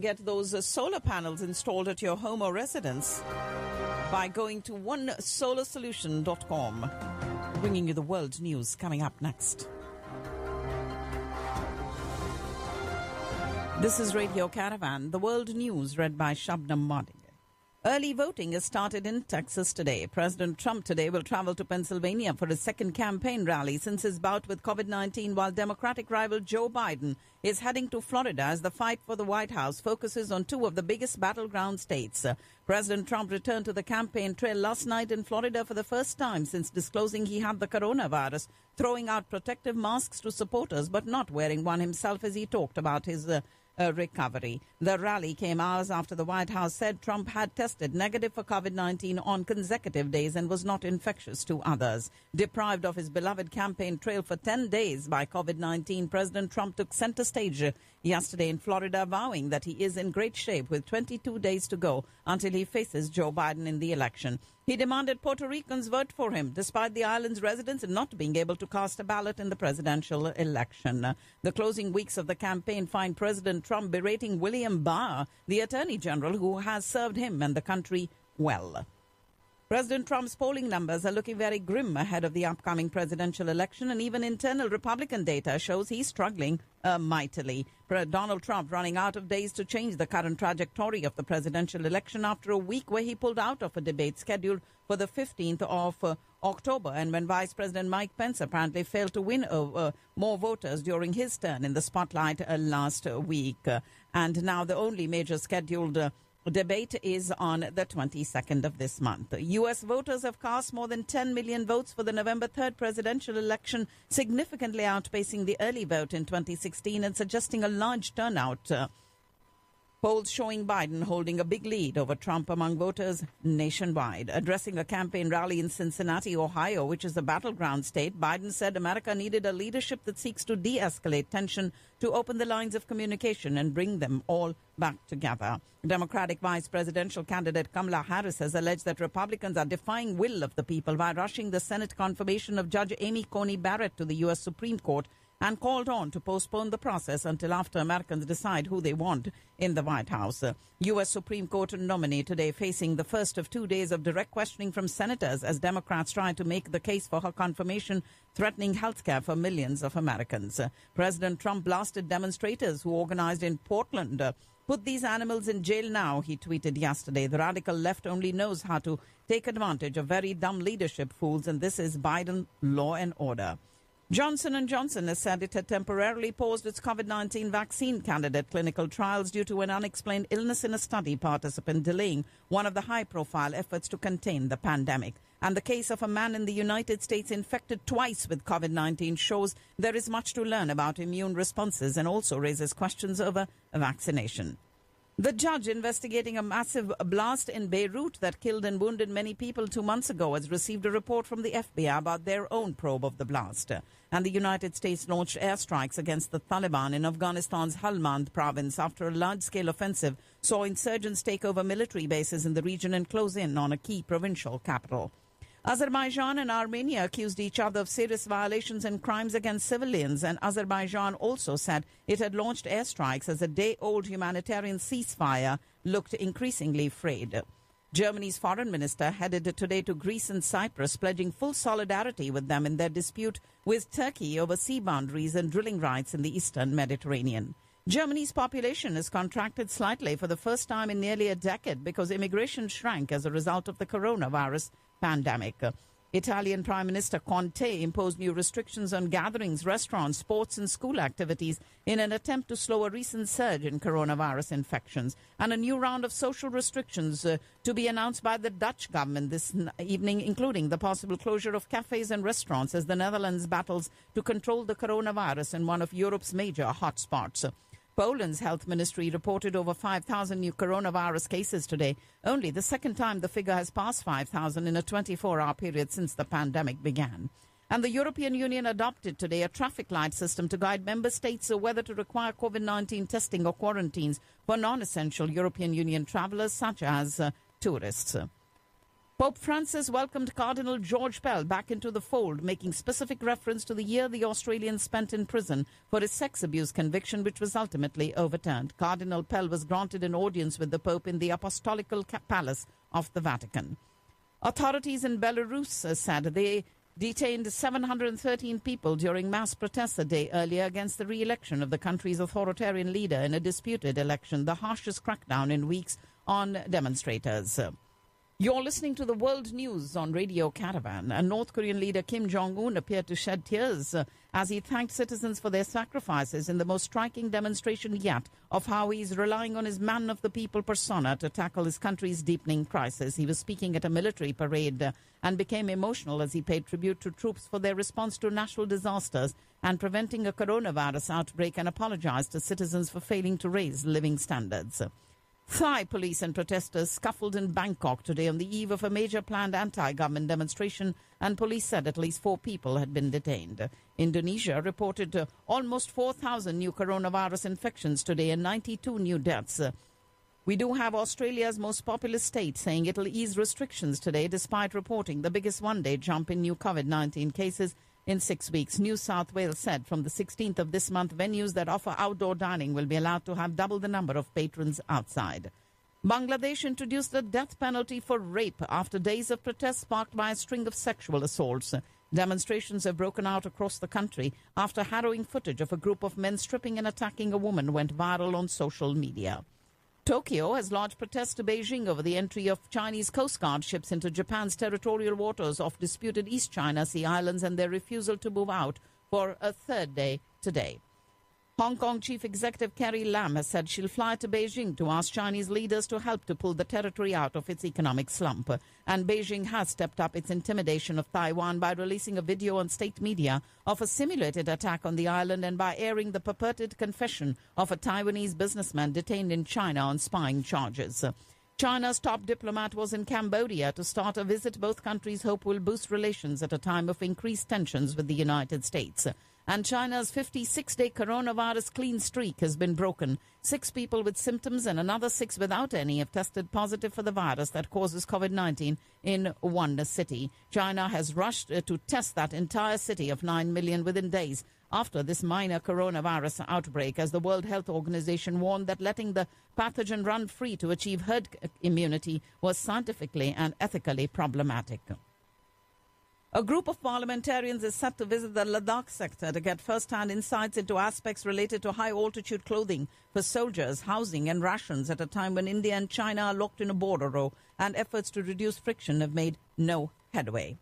Get those solar panels installed at your home or residence by going to onesolarsolution.com. Bringing you the world news coming up next. This is Radio Caravan, the world news read by Shabnam Madi. Early voting has started in Texas today. President Trump today will travel to Pennsylvania for his second campaign rally since his bout with COVID-19, while Democratic rival Joe Biden is heading to Florida as the fight for the White House focuses on two of the biggest battleground states. President Trump returned to the campaign trail last night in Florida for the first time since disclosing he had the coronavirus, throwing out protective masks to supporters but not wearing one himself as he talked about his recovery. The rally came hours after the White House said Trump had tested negative for COVID-19 on consecutive days and was not infectious to others. Deprived of his beloved campaign trail for 10 days by COVID-19, President Trump took center stage yesterday in Florida, vowing that he is in great shape with 22 days to go until he faces Joe Biden in the election. He demanded Puerto Ricans vote for him, despite the island's residents not being able to cast a ballot in the presidential election. The closing weeks of the campaign find President Trump berating William Barr, the Attorney General, who has served him and the country well. President Trump's polling numbers are looking very grim ahead of the upcoming presidential election, and even internal Republican data shows he's struggling mightily. Donald Trump running out of days to change the current trajectory of the presidential election after a week where he pulled out of a debate scheduled for the 15th of October, and when Vice President Mike Pence apparently failed to win more voters during his turn in the spotlight last week. And now the only major scheduled debate is on the 22nd of this month. U.S. voters have cast more than 10 million votes for the November 3rd presidential election, significantly outpacing the early vote in 2016 and suggesting a large turnout. Polls showing Biden holding a big lead over Trump among voters nationwide. Addressing a campaign rally in Cincinnati, Ohio, which is a battleground state, Biden said America needed a leadership that seeks to de-escalate tension, to open the lines of communication and bring them all back together. Democratic vice presidential candidate Kamala Harris has alleged that Republicans are defying will of the people by rushing the Senate confirmation of Judge Amy Coney Barrett to the U.S. Supreme Court, and called on to postpone the process until after Americans decide who they want in the White House. U.S. Supreme Court nominee today facing the first of 2 days of direct questioning from senators as Democrats try to make the case for her confirmation, threatening health care for millions of Americans. President Trump blasted demonstrators who organized in Portland. Put these animals in jail now, he tweeted yesterday. The radical left only knows how to take advantage of very dumb leadership fools, and this is Biden law and order. Johnson & Johnson has said it had temporarily paused its COVID-19 vaccine candidate clinical trials due to an unexplained illness in a study participant, delaying one of the high-profile efforts to contain the pandemic. And the case of a man in the United States infected twice with COVID-19 shows there is much to learn about immune responses and also raises questions over vaccination. The judge investigating a massive blast in Beirut that killed and wounded many people 2 months ago has received a report from the FBI about their own probe of the blast. And the United States launched airstrikes against the Taliban in Afghanistan's Helmand province after a large-scale offensive saw insurgents take over military bases in the region and close in on a key provincial capital. Azerbaijan and Armenia accused each other of serious violations and crimes against civilians, and Azerbaijan also said it had launched airstrikes as a day-old humanitarian ceasefire looked increasingly frayed. Germany's foreign minister headed today to Greece and Cyprus, pledging full solidarity with them in their dispute with Turkey over sea boundaries and drilling rights in the eastern Mediterranean. Germany's population has contracted slightly for the first time in nearly a decade because immigration shrank as a result of the coronavirus pandemic. Italian Prime Minister Conte imposed new restrictions on gatherings, restaurants, sports and school activities in an attempt to slow a recent surge in coronavirus infections, and a new round of social restrictions to be announced by the Dutch government this evening, including the possible closure of cafes and restaurants as the Netherlands battles to control the coronavirus in one of Europe's major hotspots. Poland's health ministry reported over 5,000 new coronavirus cases today, only the second time the figure has passed 5,000 in a 24-hour period since the pandemic began. And the European Union adopted today a traffic light system to guide member states whether to require COVID-19 testing or quarantines for non-essential European Union travelers such as tourists. Pope Francis welcomed Cardinal George Pell back into the fold, making specific reference to the year the Australian spent in prison for his sex abuse conviction, which was ultimately overturned. Cardinal Pell was granted an audience with the Pope in the Apostolical Palace of the Vatican. Authorities in Belarus said they detained 713 people during mass protests a day earlier against the re-election of the country's authoritarian leader in a disputed election, the harshest crackdown in weeks on demonstrators. You're listening to the World News on Radio Caravan. And North Korean leader Kim Jong-un appeared to shed tears as he thanked citizens for their sacrifices in the most striking demonstration yet of how he's relying on his man-of-the-people persona to tackle his country's deepening crisis. He was speaking at a military parade and became emotional as he paid tribute to troops for their response to natural disasters and preventing a coronavirus outbreak and apologized to citizens for failing to raise living standards. Thai police and protesters scuffled in Bangkok today on the eve of a major planned anti-government demonstration, and police said at least 4 people had been detained. Indonesia reported almost 4,000 new coronavirus infections today and 92 new deaths. We do have Australia's most populous state saying it'll ease restrictions today despite reporting the biggest one-day jump in new COVID-19 cases in 6 weeks. New South Wales said from the 16th of this month, venues that offer outdoor dining will be allowed to have double the number of patrons outside. Bangladesh introduced the death penalty for rape after days of protests sparked by a string of sexual assaults. Demonstrations have broken out across the country after harrowing footage of a group of men stripping and attacking a woman went viral on social media. Tokyo has lodged protests to Beijing over the entry of Chinese Coast Guard ships into Japan's territorial waters off disputed East China Sea islands and their refusal to move out for a third day today. Hong Kong Chief Executive Carrie Lam has said she'll fly to Beijing to ask Chinese leaders to help to pull the territory out of its economic slump. And Beijing has stepped up its intimidation of Taiwan by releasing a video on state media of a simulated attack on the island and by airing the purported confession of a Taiwanese businessman detained in China on spying charges. China's top diplomat was in Cambodia to start a visit both countries hope will boost relations at a time of increased tensions with the United States. And China's 56-day coronavirus clean streak has been broken. 6 people with symptoms and another 6 without any have tested positive for the virus that causes COVID-19 in one city. China has rushed to test that entire city of 9 million within days after this minor coronavirus outbreak, as the World Health Organization warned that letting the pathogen run free to achieve herd immunity was scientifically and ethically problematic. A group of parliamentarians is set to visit the Ladakh sector to get first-hand insights into aspects related to high-altitude clothing for soldiers, housing and rations at a time when India and China are locked in a border row and efforts to reduce friction have made no headway.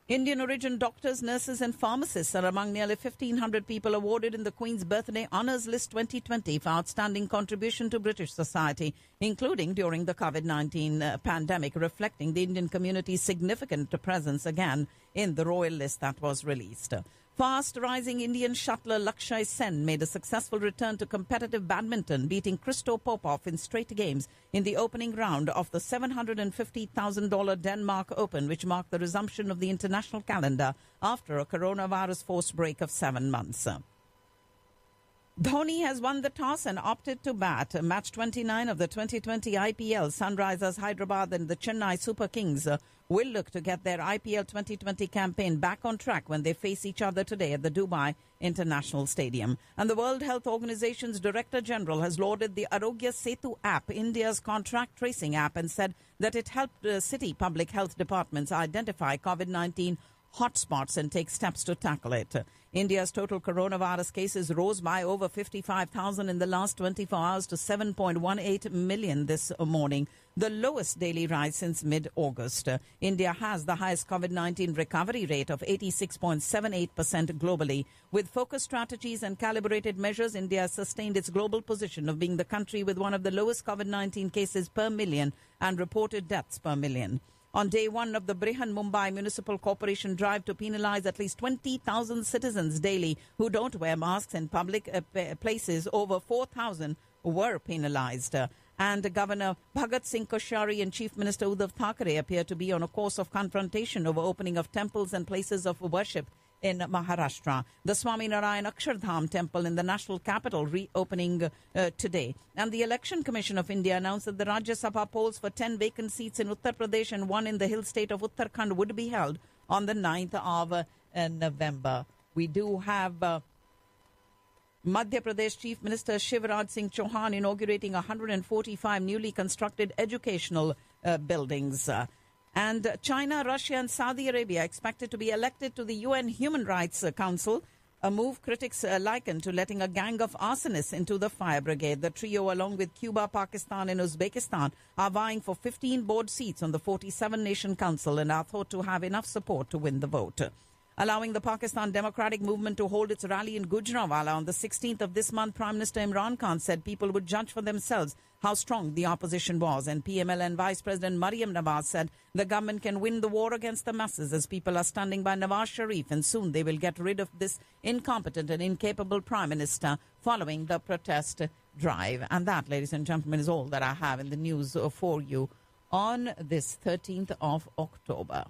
Indian-origin doctors, nurses and pharmacists are among nearly 1,500 people awarded in the Queen's Birthday Honours List 2020 for outstanding contribution to British society, including during the COVID-19 pandemic, reflecting the Indian community's significant presence again in the royal list that was released. Fast-rising Indian shuttler Lakshay Sen made a successful return to competitive badminton, beating Christo Popov in straight games in the opening round of the $750,000 Denmark Open, which marked the resumption of the international calendar after a coronavirus-forced break of 7 months. Dhoni has won the toss and opted to bat. Match 29 of the 2020 IPL, Sunrisers Hyderabad and the Chennai Super Kings will look to get their IPL 2020 campaign back on track when they face each other today at the Dubai International Stadium. And the World Health Organization's Director General has lauded the Arogya Setu app, India's contract tracing app, and said that it helped city public health departments identify COVID-19 hotspots and take steps to tackle it. India's total coronavirus cases rose by over 55,000 in the last 24 hours to 7.18 million this morning, the lowest daily rise since mid-August. India has the highest COVID-19 recovery rate of 86.78% globally. With focused strategies and calibrated measures, India has sustained its global position of being the country with one of the lowest COVID-19 cases per million and reported deaths per million. On day one of the Brihan Mumbai Municipal Corporation drive to penalize at least 20,000 citizens daily who don't wear masks in public places, over 4,000 were penalized. And Governor Bhagat Singh Koshari and Chief Minister Uddhav Thackeray appear to be on a course of confrontation over opening of temples and places of worship in Maharashtra. The Swaminarayan Akshardham Temple in the national capital reopening today. And the Election Commission of India announced that the Rajya Sabha polls for 10 vacant seats in Uttar Pradesh and one in the hill state of Uttarakhand would be held on the 9th of November. We do have Madhya Pradesh Chief Minister Shivraj Singh Chauhan inaugurating 145 newly constructed educational buildings. And China, Russia and Saudi Arabia expected to be elected to the UN Human Rights Council, a move critics liken to letting a gang of arsonists into the fire brigade. The trio, along with Cuba, Pakistan and Uzbekistan, are vying for 15 board seats on the 47-nation council and are thought to have enough support to win the vote. Allowing the Pakistan Democratic Movement to hold its rally in Gujranwala on the 16th of this month, Prime Minister Imran Khan said people would judge for themselves how strong the opposition was. And PMLN Vice President Maryam Nawaz said the government can win the war against the masses as people are standing by Nawaz Sharif, and soon they will get rid of this incompetent and incapable Prime Minister following the protest drive. And that, ladies and gentlemen, is all that I have in the news for you on this 13th of October.